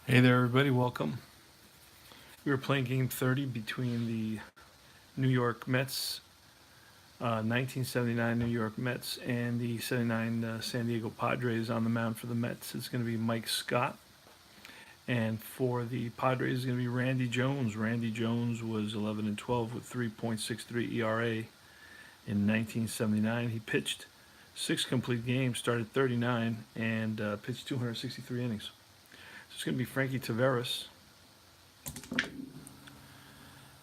Hey there, everybody. Welcome. We were playing game 30 between the New York Mets, 1979 New York Mets, and the 79 San Diego Padres. On the mound for the Mets, it's going to be Mike Scott. And for the Padres, it's going to be Randy Jones. Randy Jones was 11 and 12 with 3.63 ERA in 1979. He pitched 6 complete games, started 39, and pitched 263 innings. So it's going to be Frankie Taveras.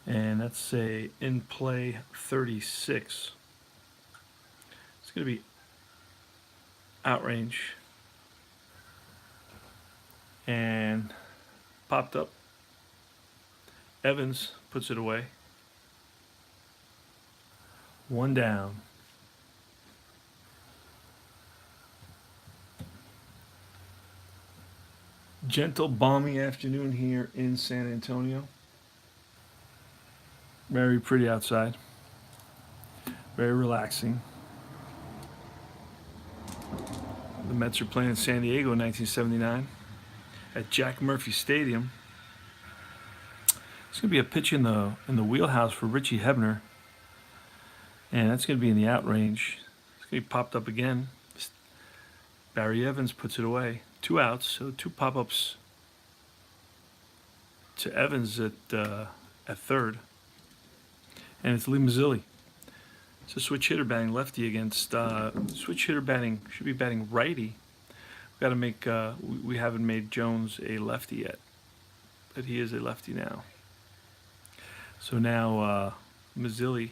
And that's a in play 36. It's going to be outrange and popped up. Evans puts it away. One down. Gentle, balmy afternoon here in San Antonio. Very pretty outside. Very relaxing. The Mets are playing in San Diego in 1979 at Jack Murphy Stadium. It's going to be a pitch in the wheelhouse for Richie Hebner, and that's going to be in the out range. It's going to be popped up again. Barry Evans puts it away. 2 outs, so 2 pop-ups to Evans at third, and it's Lee Mazzilli. It's a switch hitter batting lefty against switch hitter batting should be batting righty. We've got to make we haven't made Jones a lefty yet, but he is a lefty now. So now Mazzilli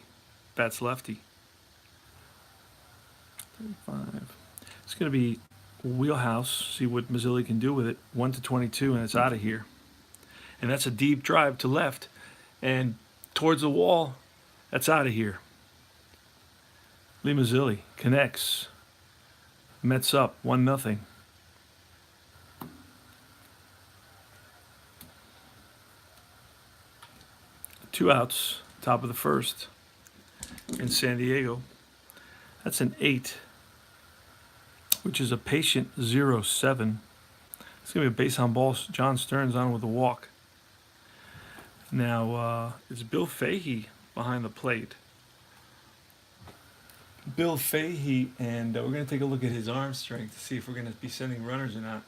bats lefty. 35. It's going to be wheelhouse. See what Mazzilli can do with it. 1-22, and it's out of here. And that's a deep drive to left and towards the wall. That's out of here. Lee Mazzilli connects. Mets up 1-0. Two outs, top of the first in San Diego. That's an 8, which is a patient 0-7. It's going to be a base on ball. John Stearns on with a walk. Now it's Bill Fahey behind the plate. Bill Fahey, and we're going to take a look at his arm strength to see if we're going to be sending runners or not.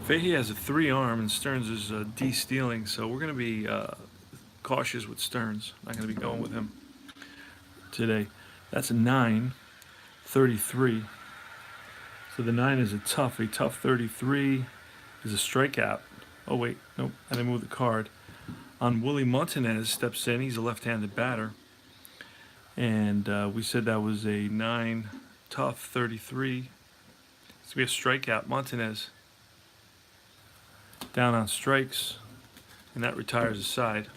Fahey has a 3 arm, and Stearns is de-stealing, so we're going to be cautious with Stearns. Not going to be going with him today. That's a 9-33. So the 9 is a tough 33 is a strikeout. Oh wait, nope, I didn't move the card. On Willie Montanez steps in. He's a left-handed batter, and we said that was a 9 tough 33. It's gonna be a strikeout. Montanez down on strikes, and that retires his side.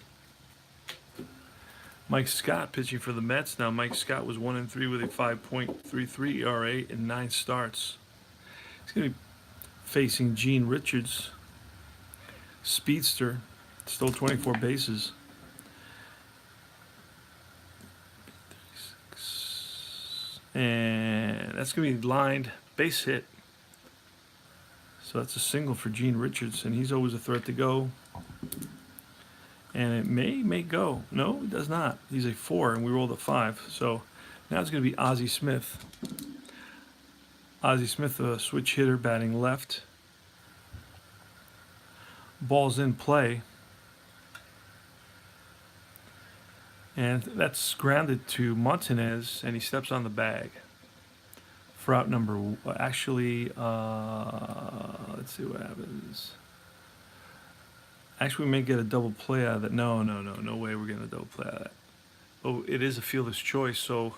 Mike Scott pitching for the Mets. Now Mike Scott was 1-3 with a 5.33 ERA in 9 starts. He's going to be facing Gene Richards, speedster, stole 24 bases. And that's going to be lined, base hit. So that's a single for Gene Richards, and he's always a threat to go. And it may go. No, it does not. He's a 4, and we rolled a 5. So now it's going to be Ozzie Smith. Ozzie Smith, a switch hitter, batting left. Ball's in play. And that's grounded to Montanez, and he steps on the bag. For out number, actually, let's see what happens. Actually, we may get a double play out of that. No way we're getting a double play out of that. Oh, it is a fielder's choice, so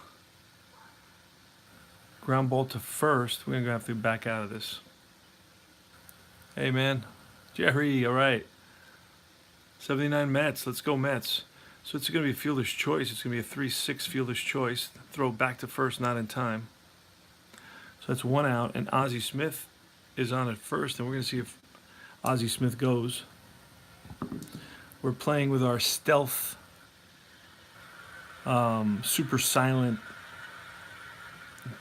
ground ball to first. We're going to have to back out of this. Hey, man. Jerry, all right. 79 Mets. Let's go Mets. So it's going to be a fielder's choice. It's going to be a 3-6 fielder's choice. Throw back to first, not in time. So that's 1 out, and Ozzie Smith is on at first, and we're going to see if Ozzie Smith goes. We're playing with our stealth super silent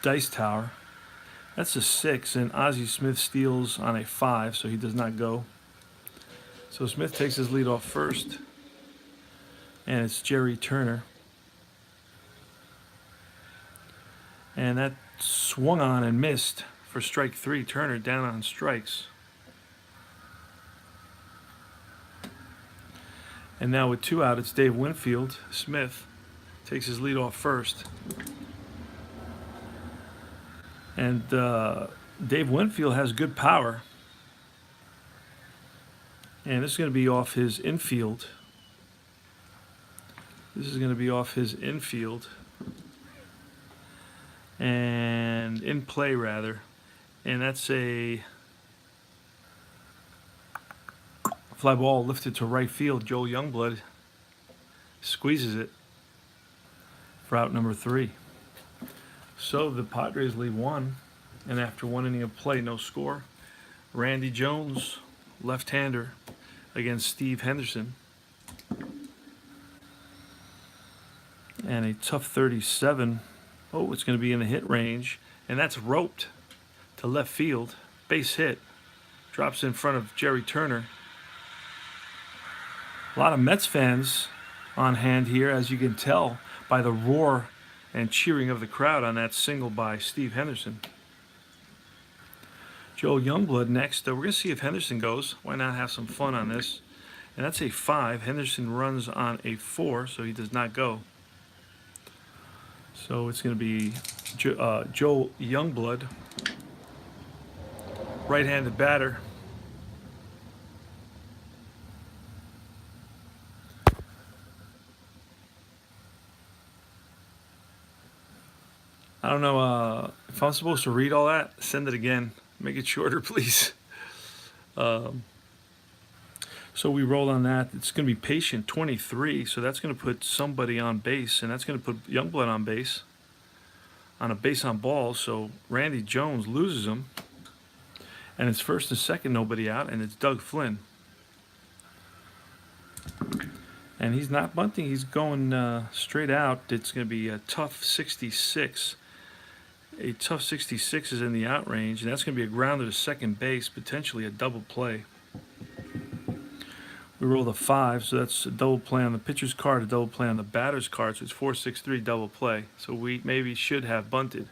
dice tower. That's a 6, and Ozzie Smith steals on a 5, so he does not go. So Smith takes his lead off first, and it's Jerry Turner. And that swung on and missed for strike 3. Turner down on strikes. And now with 2 out, it's Dave Winfield. Smith takes his lead off first. And Dave Winfield has good power. And this is going to be off his infield. This is going to be off his infield. And in play, rather. And that's a fly ball lifted to right field. Joel Youngblood squeezes it for out number 3. So the Padres lead 1, and after 1 inning of play, no score. Randy Jones, left-hander, against Steve Henderson. And a tough 37. Oh, it's going to be in the hit range, and that's roped to left field. Base hit. Drops in front of Jerry Turner. A lot of Mets fans on hand here, as you can tell by the roar and cheering of the crowd on that single by Steve Henderson. Joe Youngblood next. We're going to see if Henderson goes. Why not have some fun on this? And that's a 5. Henderson runs on a 4, so he does not go. So it's going to be Joe Youngblood, right-handed batter. I don't know if I'm supposed to read all that. Send it again. Make it shorter, please. So we roll on that. It's going to be patient 23. So that's going to put somebody on base, and that's going to put Youngblood on base, on a base on balls. So Randy Jones loses him, and it's first and second, nobody out, and it's Doug Flynn. And he's not bunting. He's going straight out. It's going to be a tough 66. A tough 66 is in the out range, and that's going to be a grounder to second base, potentially a double play. We roll the 5, so that's a double play on the pitcher's card, a double play on the batter's card, so it's 4-6-3 double play. So we maybe should have bunted.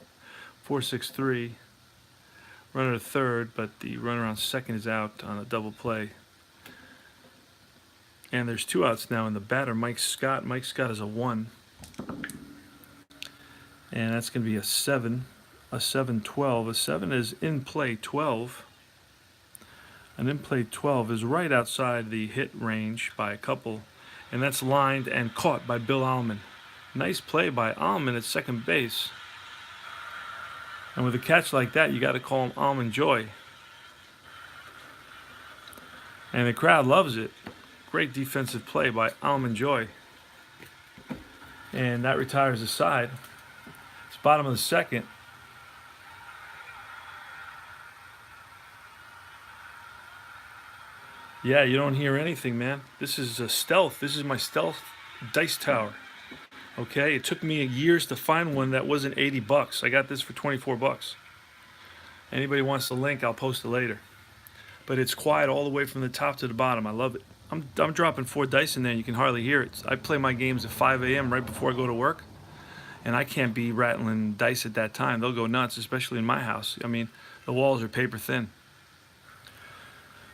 4-6-3, runner to third, but the runner on second is out on a double play. And there's 2 outs now in the batter, Mike Scott. Mike Scott is a 1. And that's going to be a 7, a 7-12. A 7 is in play 12. An in play 12 is right outside the hit range by a couple. And that's lined and caught by Bill Allman. Nice play by Allman at second base. And with a catch like that, you got to call him Almond Joy. And the crowd loves it. Great defensive play by Almond Joy. And that retires the side. Bottom of the second. Yeah, you don't hear anything, man. This is a stealth. This is my stealth dice tower. Okay, it took me years to find one that wasn't $80. I got this for $24. Anybody wants the link, I'll post it later. But it's quiet all the way from the top to the bottom. I love it. I'm dropping 4 dice in there. You can hardly hear it. I play my games at 5 a.m. right before I go to work. And I can't be rattling dice at that time. They'll go nuts, especially in my house. I mean, the walls are paper thin.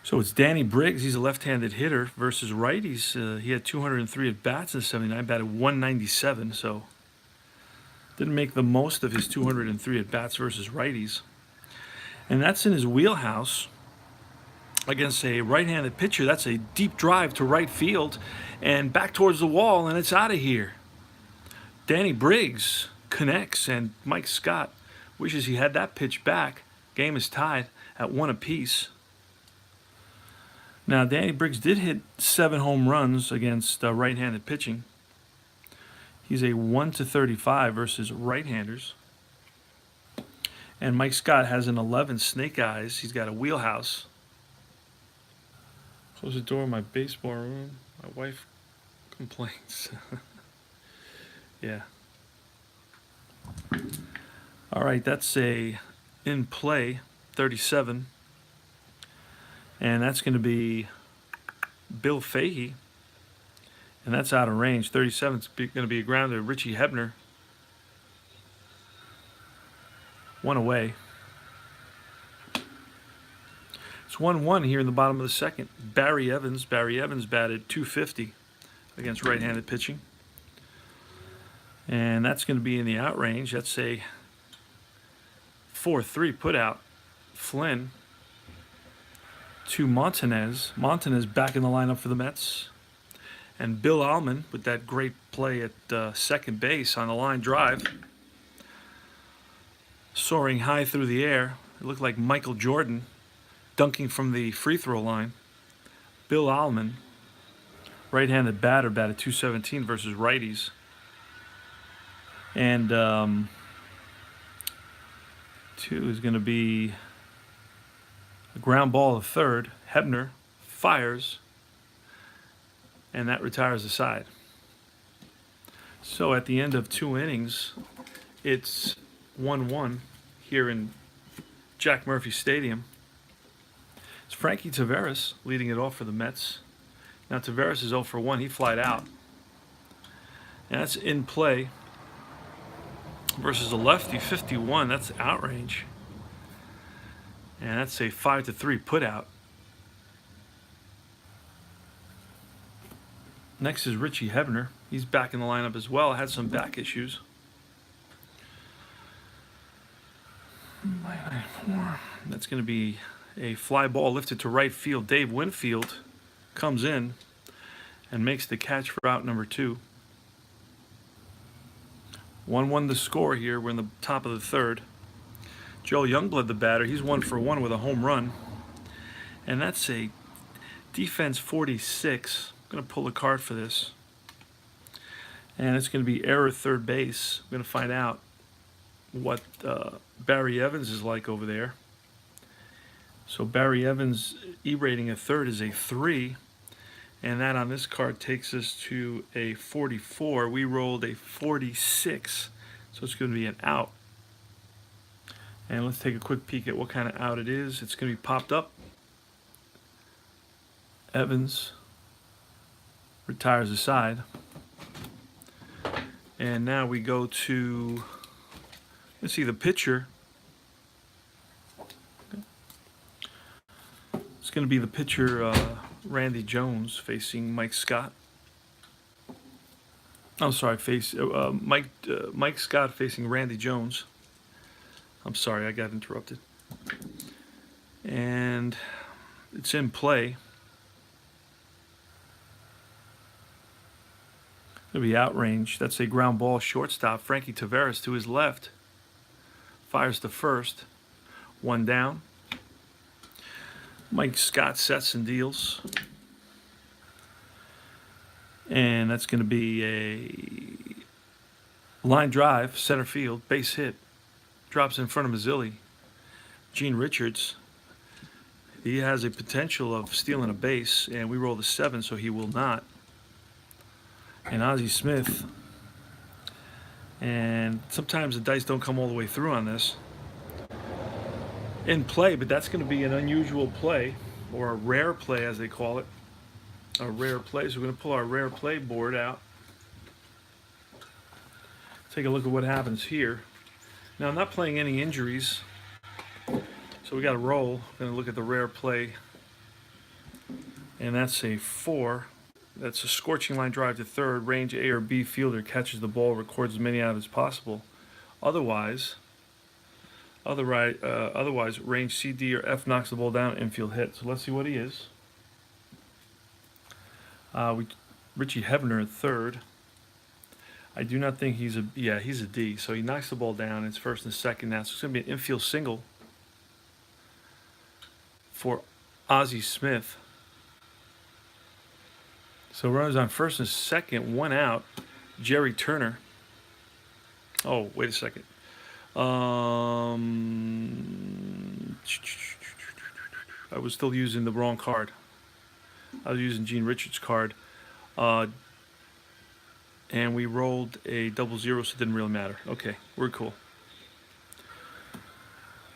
So it's Danny Briggs. He's a left-handed hitter versus righties. He had 203 at-bats in 79, batted 197, so didn't make the most of his 203 at-bats versus righties. And that's in his wheelhouse against a right-handed pitcher. That's a deep drive to right field and back towards the wall, and it's out of here. Danny Briggs connects, and Mike Scott wishes he had that pitch back. Game is tied at 1 apiece. Now, Danny Briggs did hit 7 home runs against right-handed pitching. He's a 1-35 versus right-handers. And Mike Scott has an 11 snake eyes. He's got a wheelhouse. Close the door of my baseball room. My wife complains. Yeah. All right, that's a in play 37, and that's going to be Bill Fahey, and that's out of range. 37 is going to be a grounder. Richie Hebner, one away. It's 1-1 here in the bottom of the second. Barry Evans batted .250 against right-handed pitching, and that's going to be in the out range. That's a 4-3 put out. Flynn to Montanez. Montanez back in the lineup for the Mets. And Bill Allman with that great play at second base on the line drive. Soaring high through the air. It looked like Michael Jordan dunking from the free throw line. Bill Allman, right-handed batter, batted .217 versus righties. And 2 is going to be a ground ball to third. Hebner fires, and that retires the side. So at the end of 2 innings, it's 1-1 here in Jack Murphy Stadium. It's Frankie Taveras leading it off for the Mets. Now Taveras is 0 for 1. He flied out. And that's in play versus a lefty, 51. That's outrange. And that's a 5-3 put out. Next is Richie Hebner. He's back in the lineup as well. Had some back issues. That's going to be a fly ball lifted to right field. Dave Winfield comes in and makes the catch for out number 2. 1-1 the score here. We're in the top of the third. Joe Youngblood, the batter, he's 1 for 1 with a home run. And that's a defense 46. I'm going to pull a card for this. And it's going to be error third base. I'm going to find out what Barry Evans is like over there. So Barry Evans' E rating at third is a 3. And that on this card takes us to a 44. We rolled a 46. So it's going to be an out. And let's take a quick peek at what kind of out it is. It's going to be popped up. Evans retires the side. And now we go to, let's see, the pitcher. It's going to be the pitcher, Randy Jones, facing Mike Scott. I'm sorry, Mike Scott facing Randy Jones. I'm sorry, I got interrupted. And it's in play. It'll be out range. That's a ground ball shortstop. Frankie Taveras to his left. Fires to first. 1 down. Mike Scott sets and deals. And that's going to be a line drive, center field, base hit. Drops in front of Mazzilli. Gene Richards. He has a potential of stealing a base, and we rolled a 7, so he will not. And Ozzie Smith. And sometimes the dice don't come all the way through on this. In play, but that's going to be an unusual play, or a rare play as they call it. A rare play. So we're going to pull our rare play board out. Take a look at what happens here. Now I'm not playing any injuries, so we got to roll. We're going to look at the rare play, and that's a 4. That's a scorching line drive to third. Range A or B fielder catches the ball, records as many out as possible. Otherwise, range C, D, or F knocks the ball down, infield hit. So let's see what he is. Richie Hebner at third. I do not think he's a D. So he knocks the ball down. It's first and second now. So it's going to be an infield single for Ozzie Smith. So runners on first and second, 1 out. Jerry Turner. Oh, wait a second. I was still using the wrong card. I was using Gene Richards' card. and we rolled a double zero, so it didn't really matter. Okay, we're cool.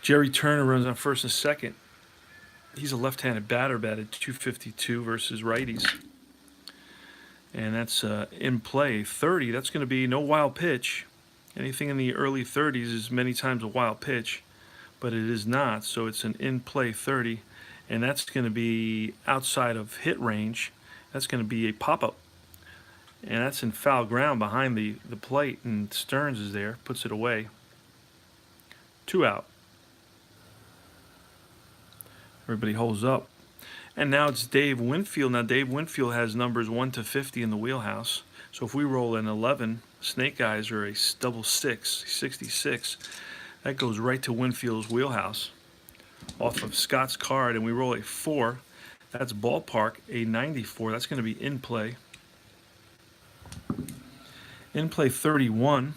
Jerry Turner runs on first and second. He's a left-handed batter, batted 252 versus righties. And that's in play 30. That's going to be no wild pitch. Anything in the early 30s is many times a wild pitch, but it is not. So it's an in play 30, and that's going to be outside of hit range. That's going to be a pop-up, and that's in foul ground behind the plate, and Stearns is there, puts it away. 2 out. Everybody holds up. And now it's Dave Winfield. Now Dave Winfield has numbers 1 to 50 in the wheelhouse. So if we roll an 11, Snake Eyes are a double six, 66. That goes right to Winfield's wheelhouse off of Scott's card. And we roll a 4. That's ballpark, a 94. That's going to be in play. In play 31.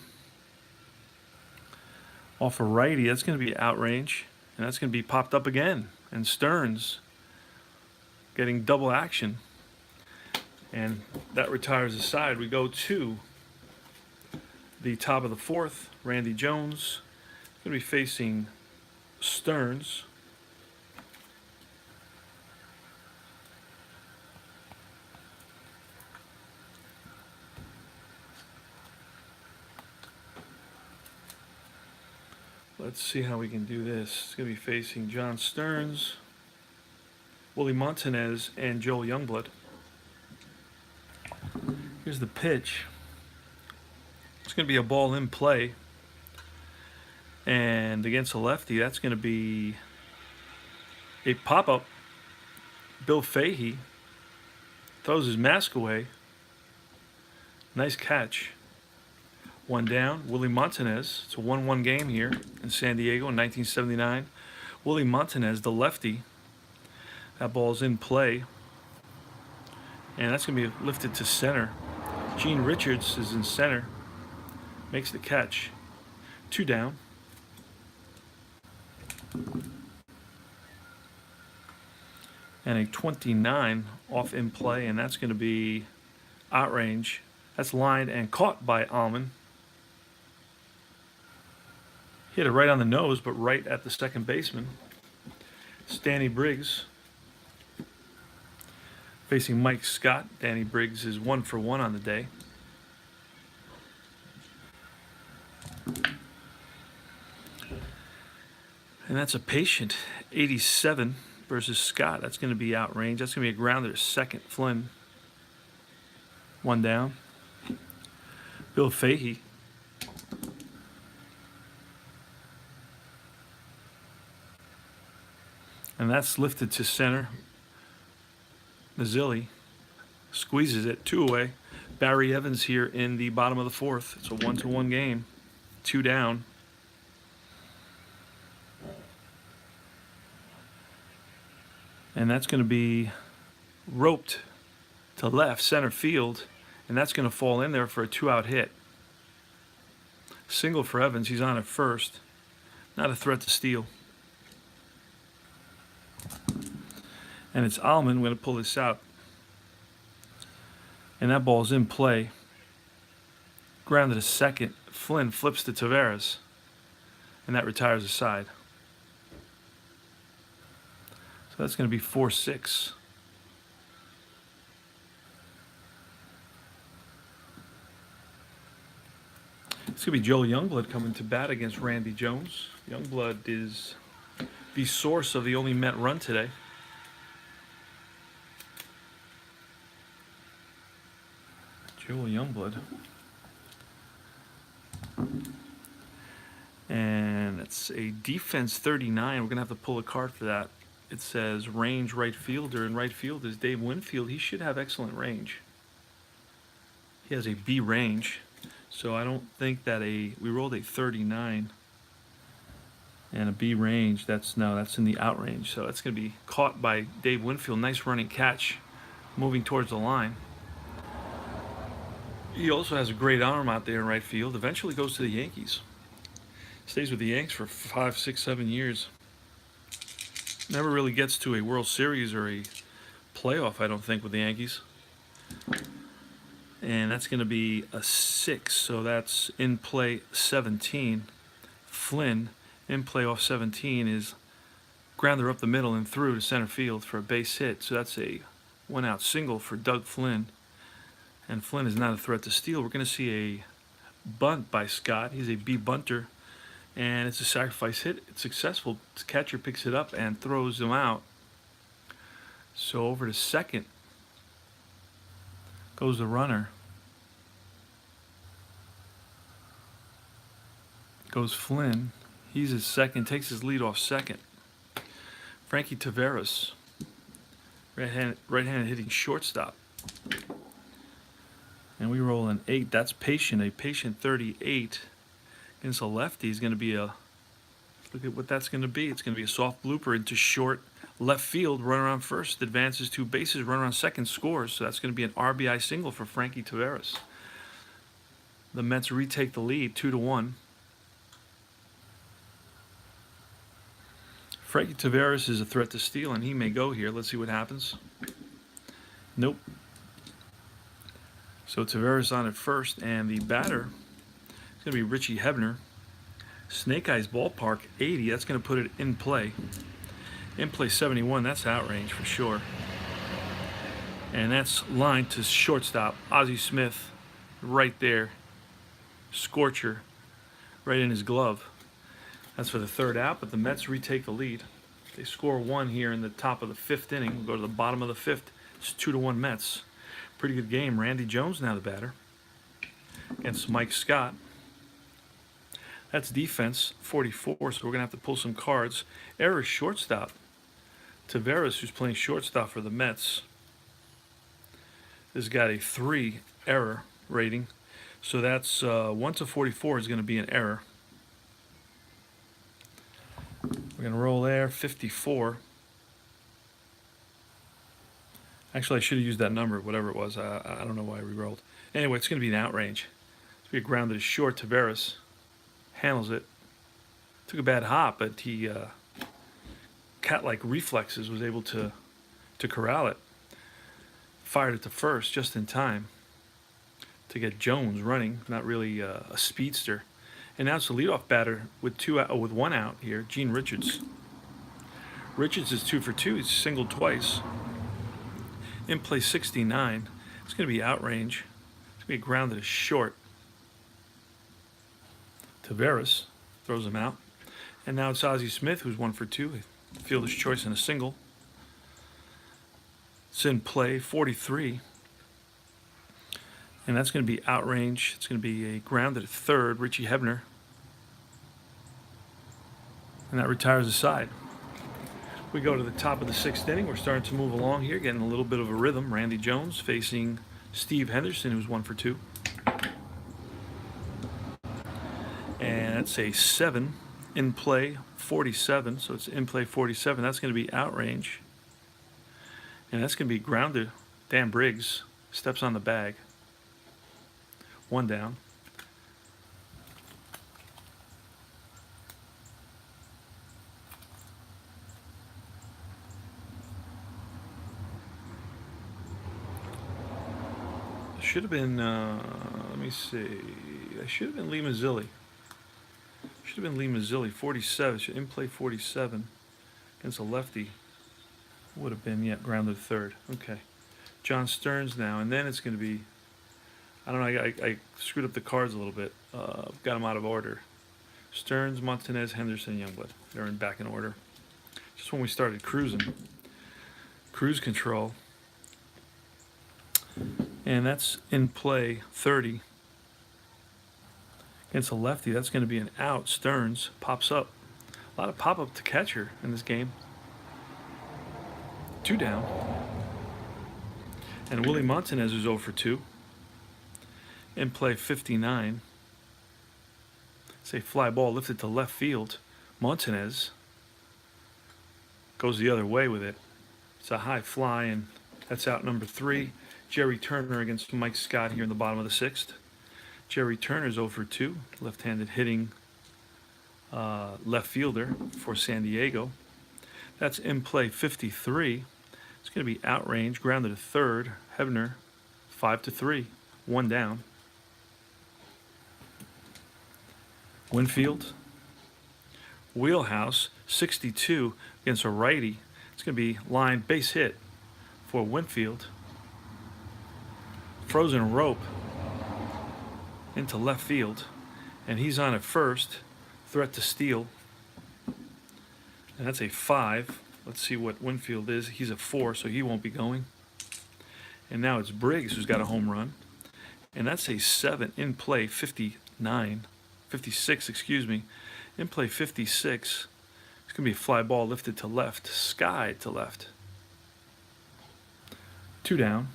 Off a righty, that's going to be outrange. And that's going to be popped up again. And Stearns getting double action, and that retires the side. We go to the top of the 4th. Randy Jones going to be facing Stearns. Let's see how we can do this. It's going to be facing John Stearns, Willie Montanez, and Joel Youngblood. Here's the pitch. It's going to be a ball in play. And against a lefty, that's going to be a pop-up. Bill Fahey throws his mask away. Nice catch. 1 down. Willie Montanez. It's a 1-1 game here in San Diego in 1979. Willie Montanez, the lefty. That ball's in play, and that's going to be lifted to center. Gene Richards is in center, makes the catch. 2 down. And a 29 off in play, and that's going to be outrange. That's lined and caught by Allman. Hit it right on the nose, but right at the second baseman. Stanley Briggs facing Mike Scott. Danny Briggs is 1 for 1 on the day. And that's a patient 87 versus Scott. That's going to be outrange. That's going to be a grounder to second. Flynn. 1 down. Bill Fahey. And that's lifted to center. Mazzilli squeezes it, 2 away. Barry Evans here in the bottom of the 4th. It's a 1-1 game. 2 down. And that's going to be roped to left center field, and that's going to fall in there for a 2-out hit. Single for Evans. He's on at first. Not a threat to steal. And it's Allman going to pull this out. And that ball's in play. Grounded to second. Flynn flips to Taveras. And that retires the side. So that's going to be 4-6. It's going to be Joel Youngblood coming to bat against Randy Jones. Youngblood is the source of the only Met run today. Joel Youngblood. And it's a defense 39. We're going to have to pull a card for that. It says range right fielder, and right field is Dave Winfield. He should have excellent range. He has a B range. So I don't think that we rolled a 39 and a B range. That's in the out range. So that's going to be caught by Dave Winfield. Nice running catch, moving towards the line. He also has a great arm out there in right field. Eventually goes to the Yankees. Stays with the Yanks for 5, 6, 7 years. Never really gets to a World Series or a playoff, I don't think, with the Yankees. And that's going to be a 6, so that's in play 17. Flynn, in play off 17, is grounder up the middle and through to center field for a base hit. So that's a 1-out single for Doug Flynn. And Flynn is not a threat to steal. We're going to see a bunt by Scott. He's a B bunter, and it's a sacrifice hit. It's successful. The catcher picks it up and throws him out. So over to second goes the runner. Goes Flynn. He's his second, takes his lead off second. Frankie Taveras, right-handed hitting shortstop. And we roll an 8. That's patient, a patient 38 against a lefty. Is going to be a, look at what that's going to be. It's going to be a soft blooper into short left field, run around first, advances 2 bases, run around second, scores. So that's going to be an RBI single for Frankie Taveras. The Mets retake the lead 2-1. Frankie Taveras is a threat to steal, and he may go here. Let's see what happens. Nope. So Taveras on at first, and the batter is going to be Richie Hebner. Snake Eyes Ballpark, 80. That's going to put it in play. In play 71. That's outrange for sure. And that's lined to shortstop. Ozzie Smith right there. Scorcher right in his glove. That's for the 3rd out, but the Mets retake the lead. They score 1 here in the top of the 5th inning. We'll go to the bottom of the 5th. It's 2-1 Mets. Pretty good game. Randy Jones now the batter against Mike Scott. That's defense, 44, so we're going to have to pull some cards. Error shortstop. Taveras, who's playing shortstop for the Mets, has got a 3 error rating. So that's 1-44 is going to be an error. We're going to roll there, 54. Actually, I should have used that number, whatever it was. I don't know why I re-rolled. Anyway, it's going to be an outrage. It's going to be a grounded short. Taveras handles it. Took a bad hop, but he, cat-like reflexes, was able to corral it. Fired it to first just in time to get Jones running. Not really a speedster. And now it's the leadoff batter with 1 out here, Gene Richards. Richards is 2 for 2. He's singled twice. In play 69. It's going to be outrange. It's going to be grounded as short. Taveras throws him out. And now it's Ozzie Smith, who's 1 for 2. Fielder's choice and a single. It's in play 43. And that's going to be outrange. It's going to be a grounded at third, Richie Hebner. And that retires the side. We go to the top of the 6th inning. We're starting to move along here, getting a little bit of a rhythm. Randy Jones facing Steve Henderson, who's 1 for 2. And that's a 7 in play 47. So it's in play 47. That's going to be outrange. And that's going to be grounded. Dan Briggs steps on the bag. 1 down. Should have been, let me see. I should have been Lee Mazzilli. Should have been Lee Mazzilli, 47. Should in play 47 against a lefty. Would have been, yeah, grounded third. Okay. John Stearns now, and then it's going to be, I don't know, I screwed up the cards a little bit. Got them out of order. Stearns, Montanez, Henderson, Youngblood. They're back in order. Just when we started cruising. Cruise control. And that's in play 30. Against a lefty, that's going to be an out. Stearns pops up. A lot of pop-up to catcher in this game. 2 down. And Willie Montanez is 0 for 2. In play 59. It's a fly ball lifted to left field. Montanez goes the other way with it. It's a high fly, and that's out number 3. Jerry Turner against Mike Scott here in the bottom of the 6th. Jerry Turner's 0 for 2. Left-handed hitting left fielder for San Diego. That's in play 53. It's going to be outrange, grounded to third. Hebner, 5-3. 1 down. Winfield. Wheelhouse, 62 against a righty. It's going to be line base hit for Winfield. Frozen rope into left field, and he's on at first. Threat to steal, and that's a 5. Let's see what Winfield is. He's a 4, so he won't be going. And now it's Briggs who's got a home run, and that's a 7. In play 56, excuse me. In play 56. It's going to be a fly ball lifted to left, sky to left. 2 down.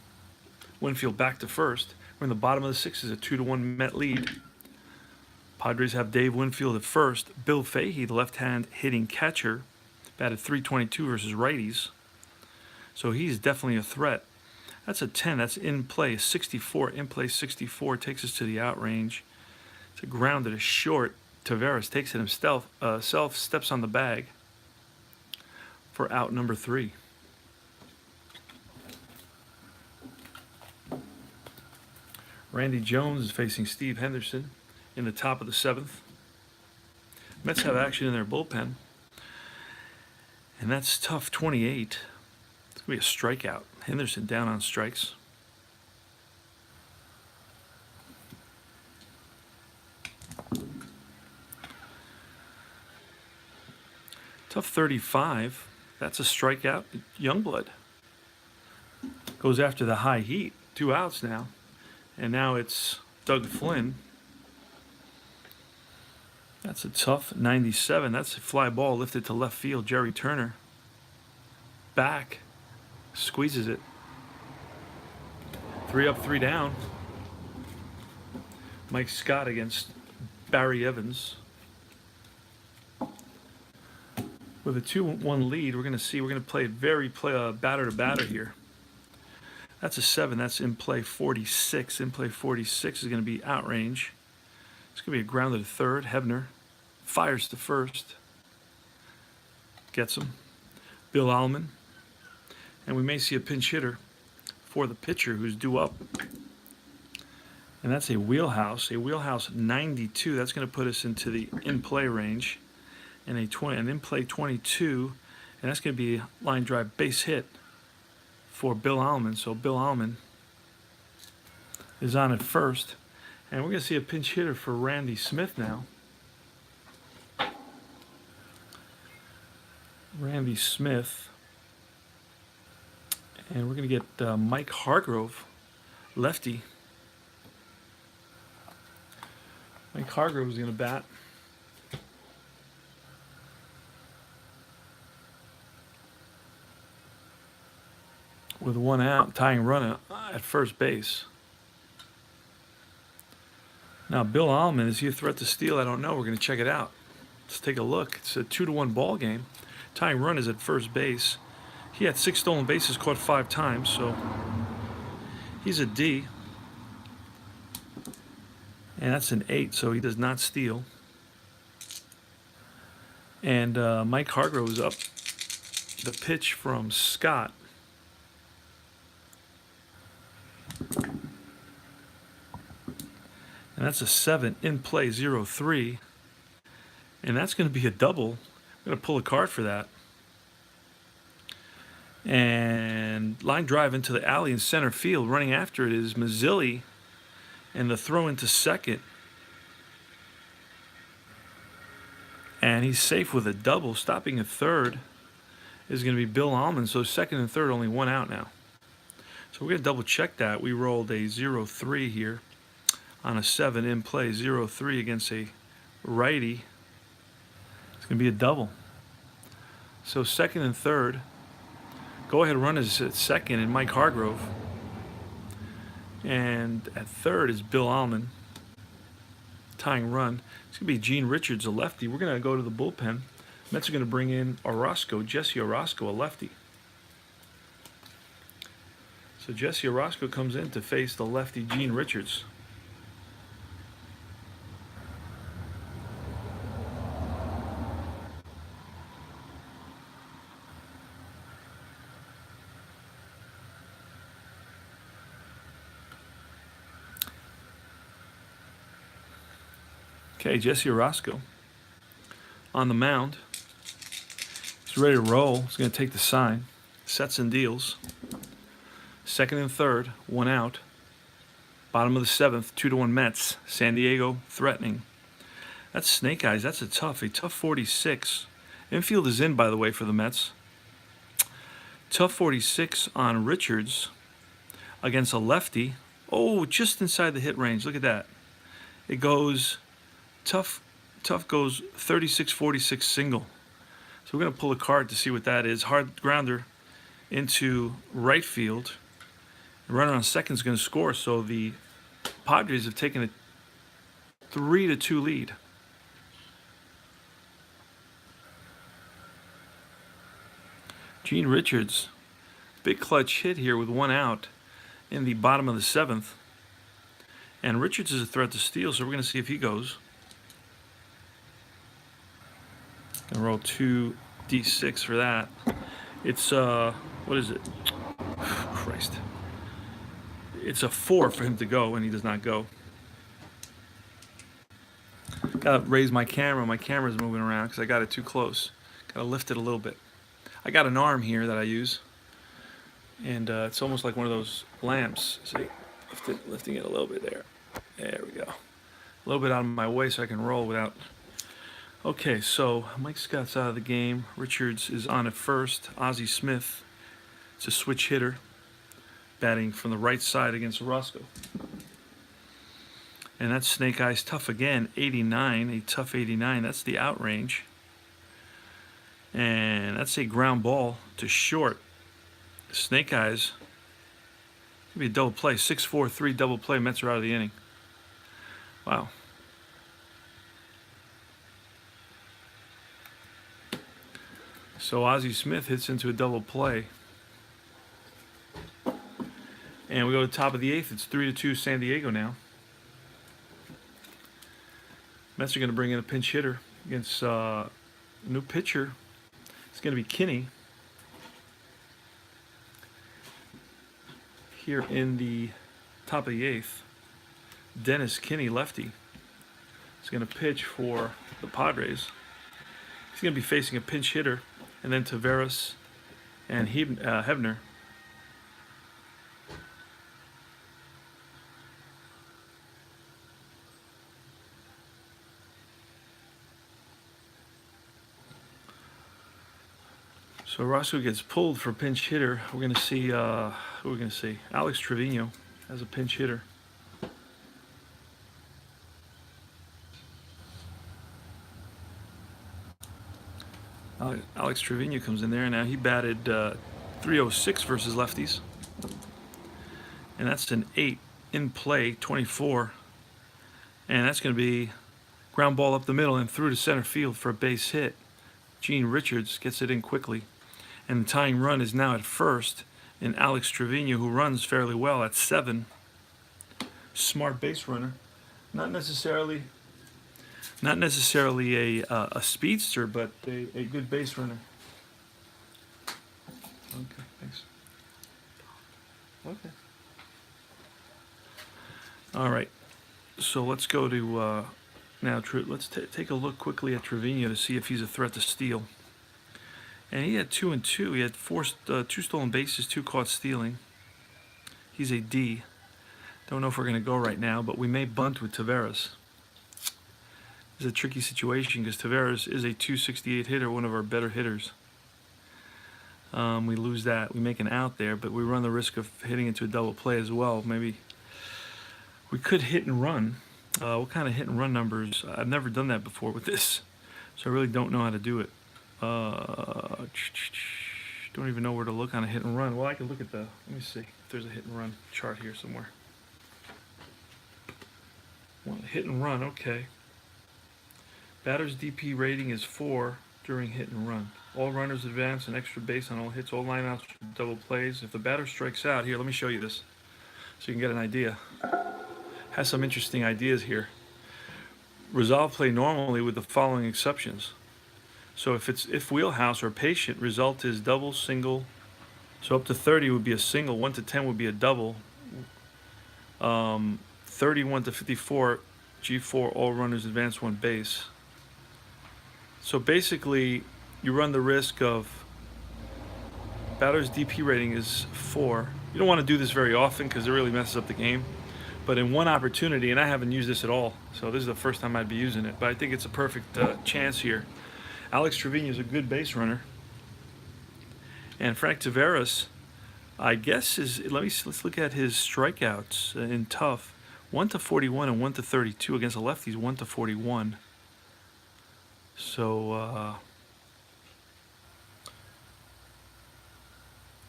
Winfield back to first. We're in the bottom of the 6th, a 2-1 Met lead. Padres have Dave Winfield at first. Bill Fahey, the left-hand hitting catcher, batted .322 versus righties. So he's definitely a threat. That's a 10. That's in play 64. In play 64 takes us to the out range. It's a grounded, a short. Taveras takes it himself, steps on the bag for out number 3. Randy Jones is facing Steve Henderson in the top of the 7th. Mets have action in their bullpen, and that's tough. 28. It's going to be a strikeout. Henderson down on strikes. Tough 35. That's a strikeout. Youngblood goes after the high heat. 2 outs now. And now it's Doug Flynn. That's a tough 97. That's a fly ball lifted to left field. Jerry Turner back, squeezes it. 3 up, 3 down. Mike Scott against Barry Evans. With a 2-1 lead, we're going to play batter to batter here. That's a 7. That's in play 46. In play 46 is going to be out range. It's going to be a grounded to third. Hebner fires to first. Gets him. Bill Allman. And we may see a pinch hitter for the pitcher who's due up. And that's a wheelhouse 92. That's going to put us into the in-play range. And an in-play 22. And that's going to be a line drive base hit for Bill Allman. So Bill Allman is on at first. And we're going to see a pinch hitter for Randy Smith now. Randy Smith. And we're going to get Mike Hargrove, lefty. Mike Hargrove is going to bat. With 1 out, tying run at first base. Now, Bill Allman, is he a threat to steal? I don't know. We're going to check it out. Let's take a look. It's a 2-1 ball game. Tying run is at first base. He had 6 stolen bases, caught 5 times, so he's a D. And that's an 8, so he does not steal. And Mike Hargrove is up. The pitch from Scott. And that's a 7. In play 0-3. And that's going to be a double. I'm going to pull a card for that. And line drive into the alley in center field. Running after it is Mazzilli. And the throw into second. And he's safe with a double. Stopping at third is going to be Bill Allman. So second and third, only 1 out now. So we're going to double check that. We rolled a 0-3 here on a 7 in play. 0-3 against a righty. It's going to be a double. So second and third. Go ahead run is at second and Mike Hargrove. And at third is Bill Allman. Tying run. It's going to be Gene Richards, a lefty. We're going to go to the bullpen. Mets are going to bring in Jesse Orozco, a lefty. So Jesse Orozco comes in to face the lefty Gene Richards. Okay, Jesse Orosco on the mound. He's ready to roll. He's going to take the sign. Sets and deals. Second and third, 1 out. Bottom of the 7th, 2-1 Mets. San Diego threatening. That's Snake Eyes. That's a tough 46. Infield is in, by the way, for the Mets. Tough 46 on Richards against a lefty. Oh, just inside the hit range. Look at that. It goes tough goes 36-46 single. So we're going to pull a card to see what that is. Hard grounder into right field. The runner on second is going to score. So the Padres have taken a 3-2 lead. Gene Richards, big clutch hit here with 1 out in the bottom of the 7th. And Richards is a threat to steal, so we're going to see if he goes. Gonna roll 2d6 for that. It's what is it? Christ. It's a 4 for him to go, and he does not go. Gotta raise my camera. My camera's moving around because I got it too close. Gotta lift it a little bit. I got an arm here that I use, and it's almost like one of those lamps. See, lifting it a little bit there. There we go. A little bit out of my way so I can roll without. Okay, so Mike Scott's out of the game. Richards is on at first. Ozzie Smith, it's a switch hitter, batting from the right side against Orozco. And that's Snake Eyes tough again, 89, a tough 89. That's the out range. And that's a ground ball to short. Snake Eyes, could be a double play, 6-4-3 double play. Mets are out of the inning. Wow. So Ozzie Smith hits into a double play. And we go to the top of the 8th. It's 3-2 San Diego now. Mets are going to bring in a pinch hitter against a new pitcher. It's going to be Kinney. Here in the top of the 8th, Dennis Kinney, lefty, is going to pitch for the Padres. He's going to be facing a pinch hitter, and then Taveras and Hebner. So Roscoe gets pulled for pinch hitter. We're going to see, who are we going to see? Alex Trevino as a pinch hitter. Alex Trevino comes in there. Now he batted 306 versus lefties. And that's an 8 in play, 24. And that's going to be ground ball up the middle and through to center field for a base hit. Gene Richards gets it in quickly. And the tying run is now at first in Alex Trevino, who runs fairly well at 7. Smart base runner. Not necessarily a speedster, but a good base runner. Okay, thanks. Okay. All right. So let's go to now. Let's take a look quickly at Trevino to see if he's a threat to steal. And he had 2 and 2. He had 2 stolen bases, 2 caught stealing. He's a D. Don't know if we're going to go right now, but we may bunt with Taveras. It's a tricky situation because Taveras is a 268 hitter, one of our better hitters. We lose that. We make an out there, but we run the risk of hitting into a double play as well. Maybe we could hit and run. What kind of hit and run numbers? I've never done that before with this, so I really don't know how to do it. Don't even know where to look on a hit and run. Well, I can look at let me see if there's a hit and run chart here somewhere. Well, hit and run, okay. Batter's DP rating is 4 during hit and run. All runners advance, an extra base on all hits, all lineouts, double plays. If the batter strikes out, here, let me show you this so you can get an idea. Has some interesting ideas here. Resolve play normally with the following exceptions. So if wheelhouse or patient, result is double, single. So up to 30 would be a single, 1 to 10 would be a double. 31 to 54 G4, all runners advance one base. So basically, you run the risk of batter's DP rating is 4. You don't want to do this very often because it really messes up the game. But in one opportunity, and I haven't used this at all, so this is the first time I'd be using it, but I think it's a perfect chance here. Alex Trevino is a good base runner. And Frank Taveras, I guess, let's look at his strikeouts in tough. 1-41 and 1-32 against the lefties, 1-41. So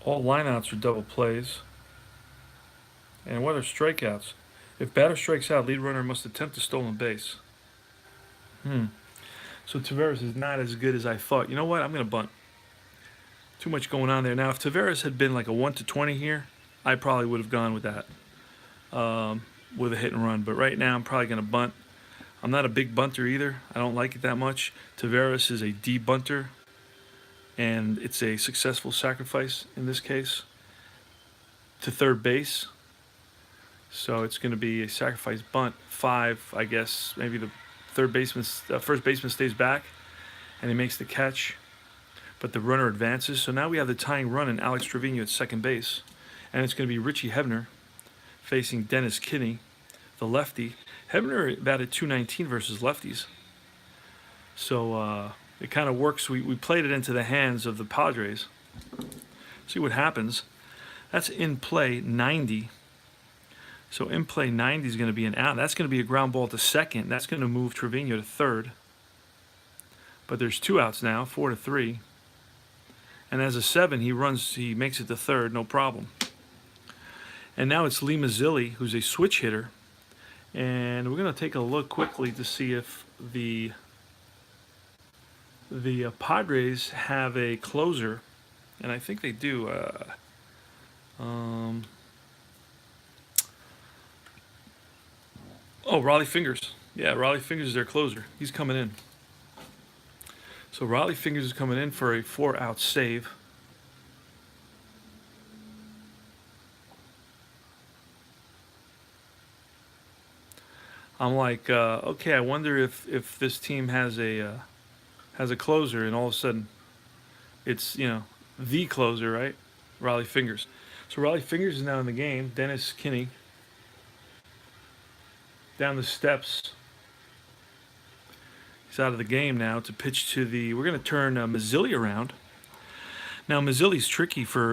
all lineouts are double plays. And what are strikeouts? If batter strikes out, lead runner must attempt a stolen base. So Taveras is not as good as I thought. You know what? I'm going to bunt. Too much going on there. Now, if Taveras had been like a 1-20 here, I probably would have gone with that, with a hit and run. But right now, I'm probably going to bunt. I'm not a big bunter either. I don't like it that much. Taveras is a D bunter, and it's a successful sacrifice in this case to third base. So it's going to be a sacrifice bunt. 5, I guess. Maybe the first baseman stays back, and he makes the catch. But the runner advances. So now we have the tying run in Alex Trevino at second base. And it's going to be Richie Hebner facing Dennis Kinney, the lefty. Hebner batted .219 versus lefties. So it kind of works. We played it into the hands of the Padres. See what happens. That's in play 90. So in play 90 is going to be an out. That's going to be a ground ball to second. That's going to move Trevino to third. But there's 2 outs now, 4-3. And as a 7, he makes it to third, no problem. And now it's Lee Mazzilli, who's a switch hitter. And we're going to take a look quickly to see if the Padres have a closer. And I think they do. Raleigh Fingers. Yeah, Raleigh Fingers is their closer. He's coming in. So Raleigh Fingers is coming in for a 4-out save. I'm like, okay, I wonder if this team has a closer, and all of a sudden, it's the closer, right? Raleigh Fingers. So Raleigh Fingers is now in the game. Dennis Kinney down the steps. He's out of the game now to pitch to the. We're going to turn Mazzilli around. Now Mazzilli's tricky for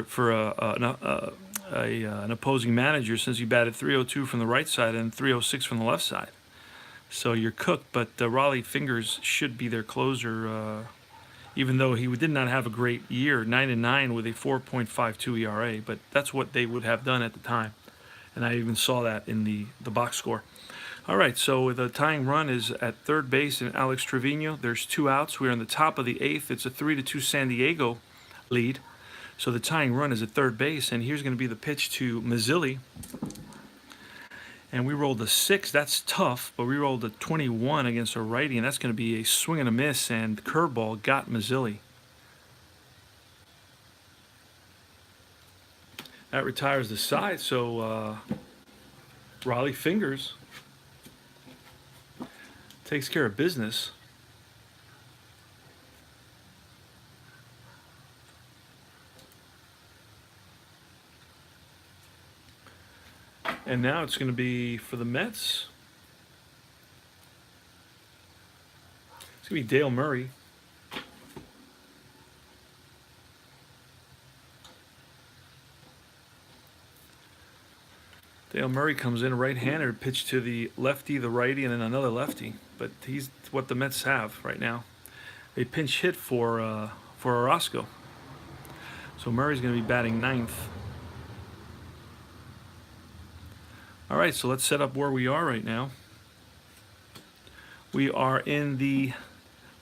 an opposing manager since he batted .302 from the right side and .306 from the left side. So you're cooked, but Raleigh Fingers should be their closer, even though he did not have a great year, 9-9 with a 4.52 ERA. But that's what they would have done at the time, and I even saw that in the box score. All right, so the tying run is at third base in Alex Trevino. There's 2 outs. We're in the top of the 8th. It's a 3-2 San Diego lead. So the tying run is at third base, and here's going to be the pitch to Mazzilli. And we rolled a 6. That's tough, but we rolled a 21 against a righty, and that's going to be a swing and a miss, and curveball got Mazzilli. That retires the side, so Raleigh Fingers takes care of business. And now it's going to be for the Mets. It's going to be Dale Murray. Dale Murray comes in, right-hander, pitch to the lefty, the righty, and then another lefty. But he's what the Mets have right now. They pinch hit for Orozco. So Murray's going to be batting 9th. All right, so let's set up where we are right now. We are in the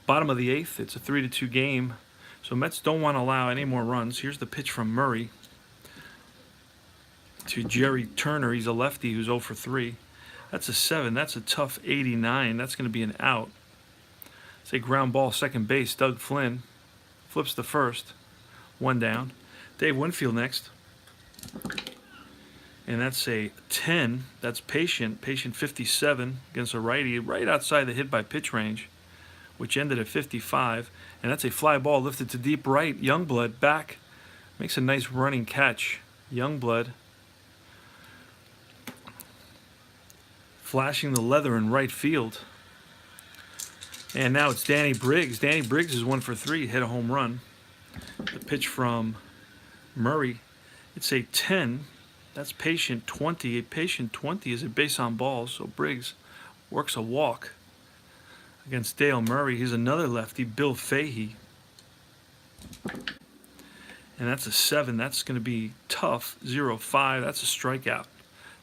bottom of the 8th. It's a 3-2 game. So Mets don't want to allow any more runs. Here's the pitch from Murray to Jerry Turner. He's a lefty who's 0 for 3. That's a 7. That's a tough 89. That's going to be an out. It's a ground ball, second base. Doug Flynn flips the first. 1 down. Dave Winfield next. and that's a 10. That's Patient 57 against a righty, right outside the hit by pitch range, which ended at 55. And that's a fly ball lifted to deep right. Youngblood back, makes a nice running catch. Youngblood flashing the leather in right field. And now it's Danny Briggs. Danny Briggs is 1 for 3, hit a home run. The pitch from Murray, it's a 10. That's Patient 20. A Patient 20 is a base on balls, so Briggs works a walk against Dale Murray. He's another lefty, Bill Fahey. And that's a 7. That's going to be tough. 0-5. That's a strikeout.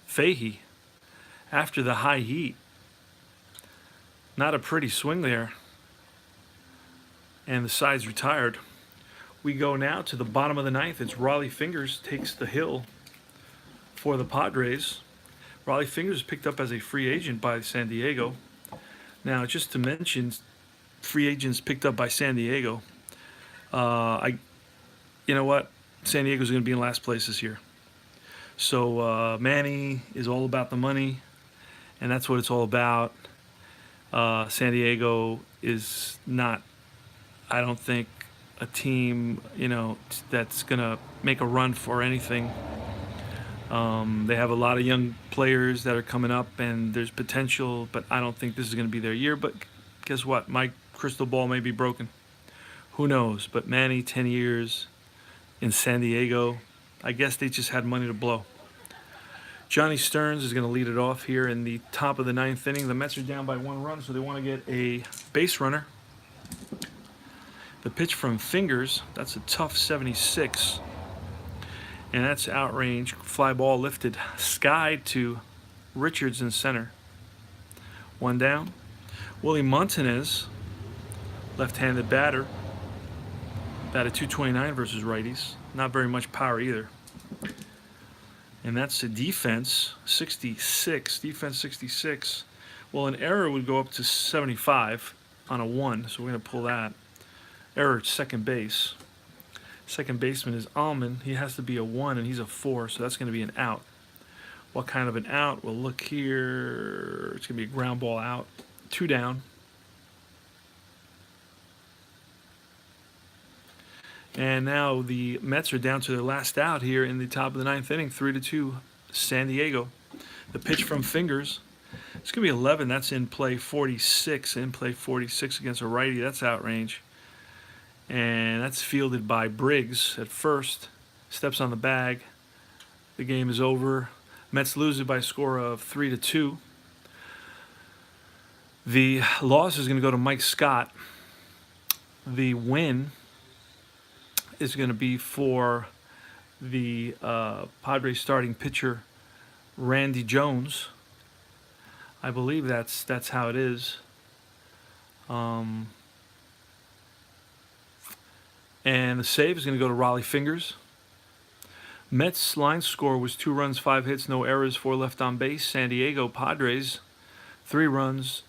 Fahey, after the high heat. Not a pretty swing there. And the side's retired. We go now to the bottom of the ninth. It's Raleigh Fingers takes the hill for the Padres. Raleigh Fingers is picked up as a free agent by San Diego. Now, just to mention, free agents picked up by San Diego. You know what? San Diego's going to be in last place this year. So Manny is all about the money, and that's what it's all about. San Diego is not, I don't think, a team, that's going to make a run for anything. They have a lot of young players that are coming up, and there's potential, but I don't think this is going to be their year. But guess what? My crystal ball may be broken. Who knows? But Manny, 10 years in San Diego, I guess they just had money to blow. Johnny Stearns is going to lead it off here in the top of the ninth inning. The Mets are down by 1 run, so they want to get a base runner. The pitch from Fingers, that's a tough 76. And that's outrange. Fly ball lifted sky to Richards in center. 1 down. Willie Montanez, left-handed batter. Batted .229 versus righties. Not very much power either. And that's a defense 66. Defense 66. Well, an error would go up to 75 on a 1, so we're going to pull that. Error at second base. Second baseman is Allman. He has to be a 1, and he's a 4, so that's going to be an out. What kind of an out? We'll look here. It's going to be a ground ball out. 2 down. And now the Mets are down to their last out here in the top of the ninth inning, 3-2, San Diego. The pitch from Fingers, it's going to be 11. That's in play 46. In play 46 against a righty. That's outrange. And that's fielded by Briggs at first. Steps on the bag. The game is over. Mets lose it by a score of 3-2. The loss is going to go to Mike Scott. The win is going to be for the Padres starting pitcher Randy Jones. I believe that's how it is. And the save is going to go to Raleigh Fingers. Mets line score was 2 runs, 5 hits, no errors, 4 left on base. San Diego Padres, 3 runs,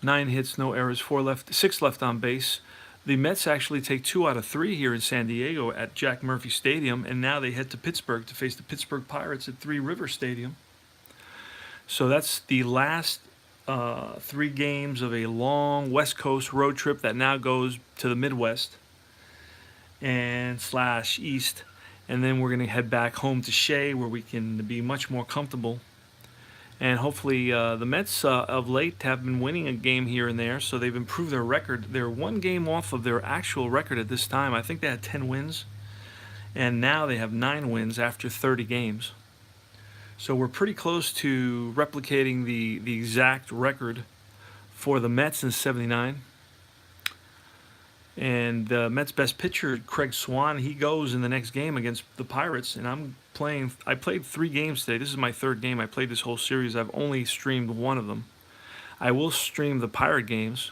9 hits, no errors, 6 left on base. The Mets actually take 2 out of 3 here in San Diego at Jack Murphy Stadium, and now they head to Pittsburgh to face the Pittsburgh Pirates at Three River Stadium. So that's the last 3 games of a long West Coast road trip that now goes to the Midwest and / East, and then we're going to head back home to Shea where we can be much more comfortable. And hopefully the Mets of late have been winning a game here and there, so they've improved their record. They're 1 game off of their actual record at this time. I think they had 10 wins, and now they have 9 wins after 30 games. So we're pretty close to replicating the exact record for the Mets in '79. And Mets best pitcher, Craig Swan, he goes in the next game against the Pirates, and I played 3 games today. This is my 3rd game. I played this whole series. I've only streamed 1 of them. I will stream the Pirate games.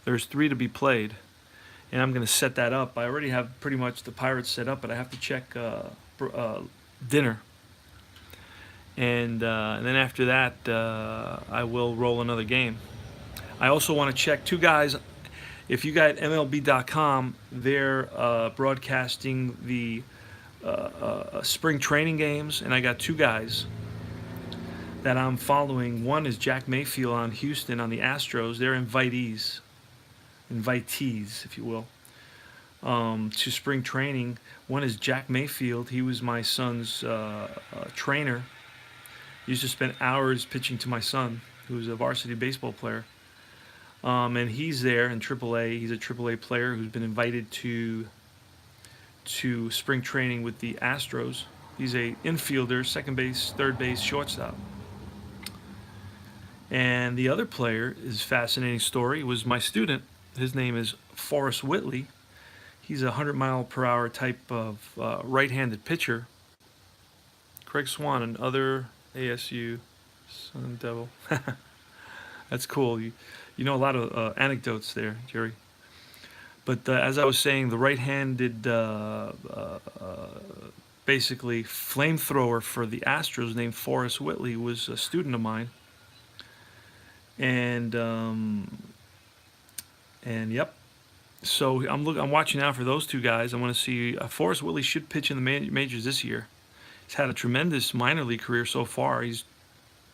There's 3 to be played, and I'm going to set that up. I already have pretty much the Pirates set up, but I have to check dinner. And then after that, I will roll another game. I also want to check 2 guys. If you got MLB.com, they're broadcasting the spring training games, and I got two guys that I'm following. One is Jack Mayfield on Houston on the Astros. They're invitees, if you will, to spring training. One is Jack Mayfield. He was my son's trainer. He used to spend hours pitching to my son, who's a varsity baseball player. And he's there in AAA. He's a AAA player who's been invited to spring training with the Astros. He's a infielder, second base, third base, shortstop. And the other player is a fascinating story. Was my student. His name is Forrest Whitley. He's a 100-mile-per-hour type of right-handed pitcher. Craig Swan, another ASU Sun Devil. That's cool. You know a lot of anecdotes there, Jerry. But as I was saying, the right-handed, basically flamethrower for the Astros, named Forrest Whitley, was a student of mine. And yep. So I'm watching out for those two guys. I want to see Forrest Whitley should pitch in the majors this year. He's had a tremendous minor league career so far. He's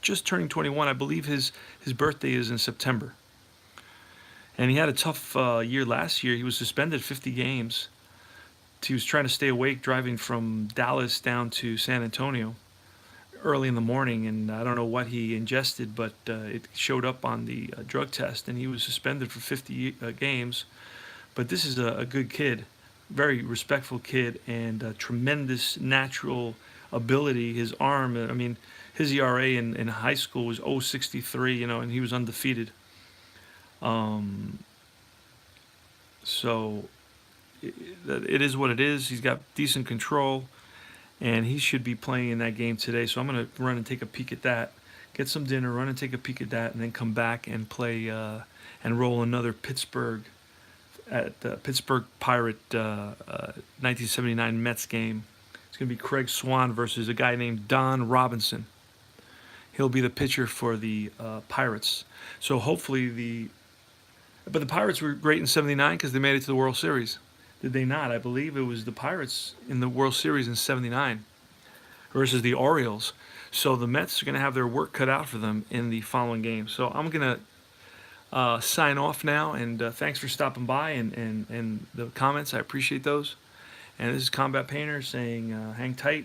just turning 21. I believe his birthday is in September. And he had a tough year last year. He was suspended 50 games. He was trying to stay awake driving from Dallas down to San Antonio early in the morning, and I don't know what he ingested, but it showed up on the drug test, and he was suspended for 50 games. But this is a good kid, very respectful kid, and tremendous natural ability. His arm, I mean, his ERA in high school was 0.63, and he was undefeated. So it is what it is. He's got decent control, and he should be playing in that game today. So I'm going to run and take a peek at that, get some dinner, run and take a peek at that, and then come back and play and roll another Pittsburgh Pirate 1979 Mets game. It's going to be Craig Swan versus a guy named Don Robinson. He'll be the pitcher for the Pirates. So hopefully but the Pirates were great in '79 because they made it to the World Series. Did they not? I believe it was the Pirates in the World Series in '79 versus the Orioles. So the Mets are going to have their work cut out for them in the following game. So I'm going to sign off now, and thanks for stopping by and the comments. I appreciate those. And this is Combat Painter saying hang tight,